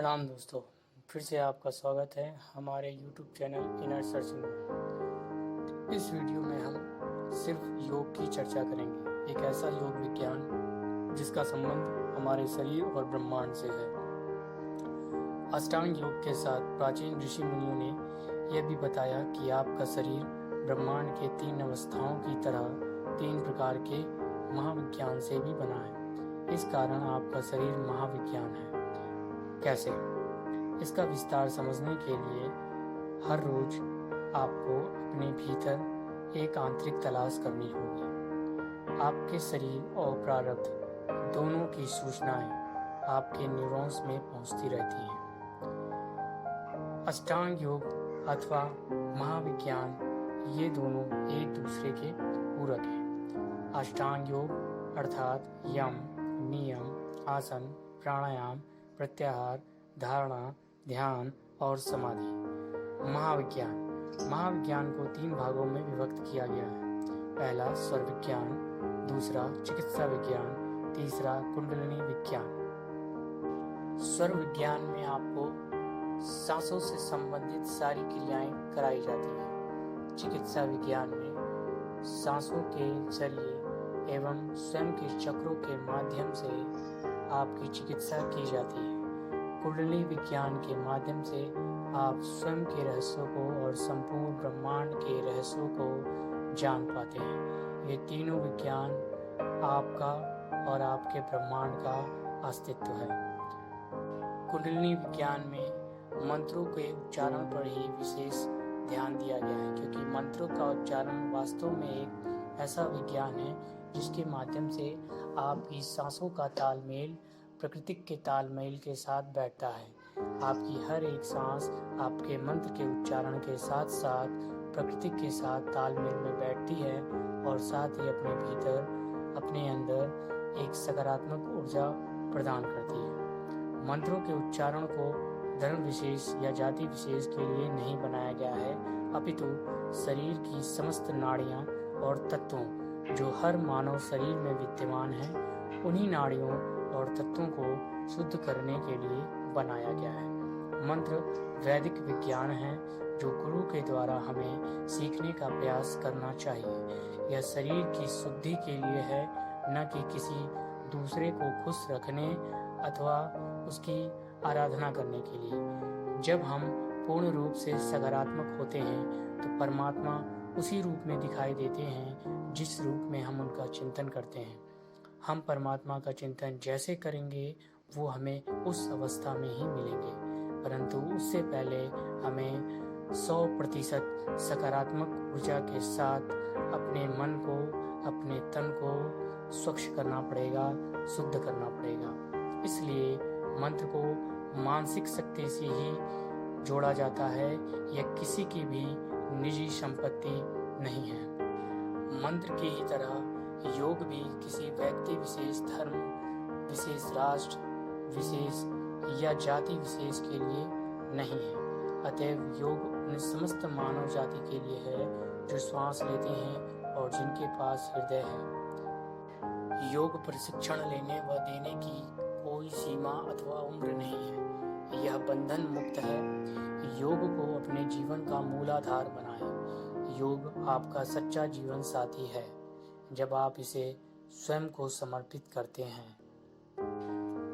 प्रणाम दोस्तों, फिर से आपका स्वागत है हमारे YouTube चैनल इनर सर्चिंग में। इस वीडियो में हम सिर्फ योग की चर्चा करेंगे, एक ऐसा योग विज्ञान जिसका संबंध हमारे शरीर और ब्रह्मांड से है। अष्टांग योग के साथ प्राचीन ऋषि मुनियों ने यह भी बताया कि आपका शरीर ब्रह्मांड के 3 अवस्थाओं की तरह 3 प्रकार के महाविज्ञान से भी बना है। इस कारण आपका शरीर महाविज्ञान है। कैसे? इसका विस्तार समझने के लिए हर रोज आपको अपने भीतर एक आंतरिक तलाश करनी होगी। आपके शरीर और प्रारब्ध दोनों की सूचनाएं आपके न्यूरॉन्स में पहुंचती रहती हैं। अष्टांग योग अथवा महाविज्ञान ये दोनों एक दूसरे के पूरक हैं। अष्टांग योग अर्थात यम, नियम, आसन, प्राणायाम, प्रत्याहार, धारणा, ध्यान और समाधि। महाविज्ञान को 3 भागों में विभक्त किया गया है। पहला स्वर विज्ञान, दूसरा चिकित्सा विज्ञान, तीसरा कुंडलिनी विज्ञान। स्वर विज्ञान में आपको सांसों से संबंधित सारी क्रियाएं कराई जाती हैं। चिकित्सा विज्ञान में सांसों के जरिए एवं स्वयं के चक्रों के माध्यम से आपकी चिकित्सा की जाती है। कुंडलिनी विज्ञान के माध्यम से आप स्वयं के रहस्यों को और संपूर्ण ब्रह्मांड के रहस्यों को जान पाते हैं। ये तीनों विज्ञान आपका और आपके ब्रह्मांड का अस्तित्व है। कुंडलिनी विज्ञान में मंत्रों के उच्चारण पर ही विशेष ध्यान दिया गया है, क्योंकि मंत्रों का उच्चारण वास्तव में एक ऐसा विज्ञान है जिसके माध्यम से आपकी सांसों का तालमेल प्रकृति के तालमेल के साथ बैठता है। आपकी हर एक सांस आपके मंत्र के उच्चारण के साथ साथ प्रकृति के साथ तालमेल में बैठती है और साथ ही अपने भीतर अपने अंदर एक सकारात्मक ऊर्जा प्रदान करती है। मंत्रों के उच्चारण को धर्म विशेष या जाति विशेष के लिए नहीं बनाया गया है, अपितु शरीर की समस्त नाड़ियां और तत्वों जो हर मानव शरीर में विद्यमान हैं, उन्हीं नाड़ियों और तत्वों को शुद्ध करने के लिए बनाया गया है। मंत्र वैदिक विज्ञान है जो गुरु के द्वारा हमें सीखने का प्रयास करना चाहिए। यह शरीर की शुद्धि के लिए है, न कि किसी दूसरे को खुश रखने अथवा उसकी आराधना करने के लिए। जब हम पूर्ण रूप से सकारात्मक होते हैं तो परमात्मा उसी रूप में दिखाई देते हैं जिस रूप में हम उनका चिंतन करते हैं। हम परमात्मा का चिंतन जैसे करेंगे वो हमें उस अवस्था में ही मिलेंगे, परंतु उससे पहले हमें 100% सकारात्मक ऊर्जा के साथ अपने मन को, अपने तन को स्वच्छ करना पड़ेगा, शुद्ध करना पड़ेगा। इसलिए मंत्र को मानसिक शक्ति से ही जोड़ा जाता है, यह किसी की भी निजी संपत्ति नहीं है। मंत्र की ही तरह योग भी किसी व्यक्ति विशेष, धर्म विशेष, राष्ट्र विशेष या जाति विशेष के लिए नहीं है। अतएव योग उन समस्त मानव जाति के लिए है जो श्वास लेते हैं और जिनके पास हृदय है। योग प्रशिक्षण लेने व देने की कोई सीमा अथवा उम्र नहीं है। यह बंधन मुक्त है। योग को अपने जीवन का मूलाधार बनाएं। योग आपका सच्चा जीवन साथी है जब आप इसे स्वयं को समर्पित करते हैं।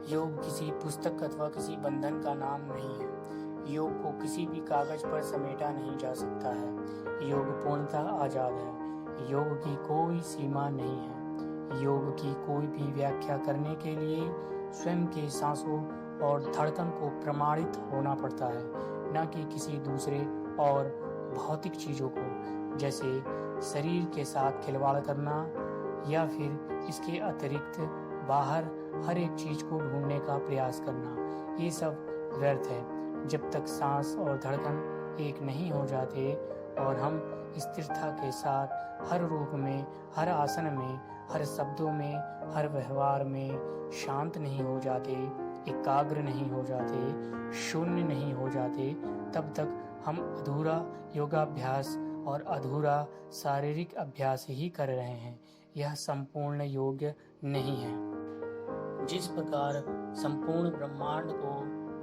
योग किसी पुस्तक अथवा किसी बंधन का नाम नहीं है। योग को किसी भी कागज पर समेटा नहीं जा सकता है। योग पूर्णतः आजाद है। योग की कोई सीमा नहीं है। योग की कोई भी व्याख्या करने के लिए स्वयं के सांसों और धड़कन को प्रमाणित होना पड़ता है, न कि किसी दूसरे और भौतिक चीजों को, जैसे शरीर के साथ खिलवाड़ करना या फिर इसके अतिरिक्त बाहर हर एक चीज को ढूंढने का प्रयास करना। ये सब व्यर्थ है जब तक सांस और धड़कन एक नहीं हो जाते और हम स्थिरता के साथ हर रूप में, हर आसन में, हर शब्दों में, हर व्यवहार में शांत नहीं हो जाते, एकाग्र नहीं हो जाते, शून्य नहीं हो जाते, तब तक हम अधूरा योगाभ्यास और अधूरा शारीरिक अभ्यास ही कर रहे हैं। यह संपूर्ण योग्य नहीं है। जिस प्रकार संपूर्ण ब्रह्मांड को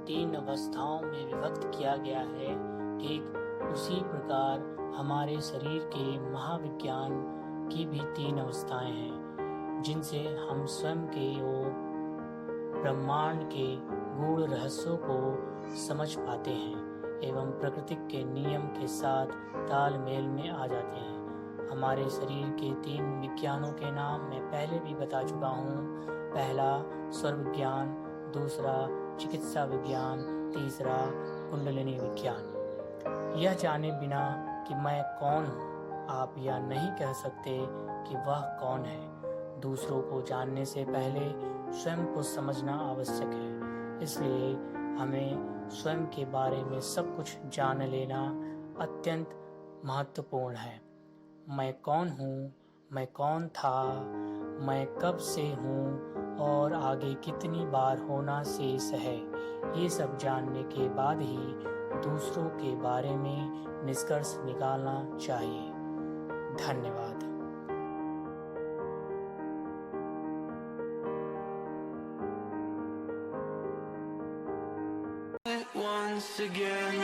तीन अवस्थाओं में विभक्त किया गया है, ठीक उसी प्रकार हमारे शरीर के महाविज्ञान की भी तीन अवस्थाएं हैं, जिनसे हम स्वयं के और ब्रह्मांड के गूढ़ रहस्यों को समझ पाते हैं एवं प्रकृति के नियम के साथ तालमेल में आ जाते हैं। हमारे शरीर के तीन विज्ञानों के नाम मैं पहले भी बता चुका हूँ। पहला स्वर विज्ञान, दूसरा चिकित्सा विज्ञान, तीसरा कुंडलिनी विज्ञान। यह जाने बिना कि मैं कौन हूँ, आप यह नहीं कह सकते कि वह कौन है। दूसरों को जानने से पहले स्वयं को समझना आवश्यक है, इसलिए हमें स्वयं के बारे में सब कुछ जान लेना अत्यंत महत्वपूर्ण है। मैं कौन हूँ, मैं कौन था, मैं कब से हूँ और आगे कितनी बार होना शेष है, ये सब जानने के बाद ही दूसरों के बारे में निष्कर्ष निकालना चाहिए। धन्यवाद। Once again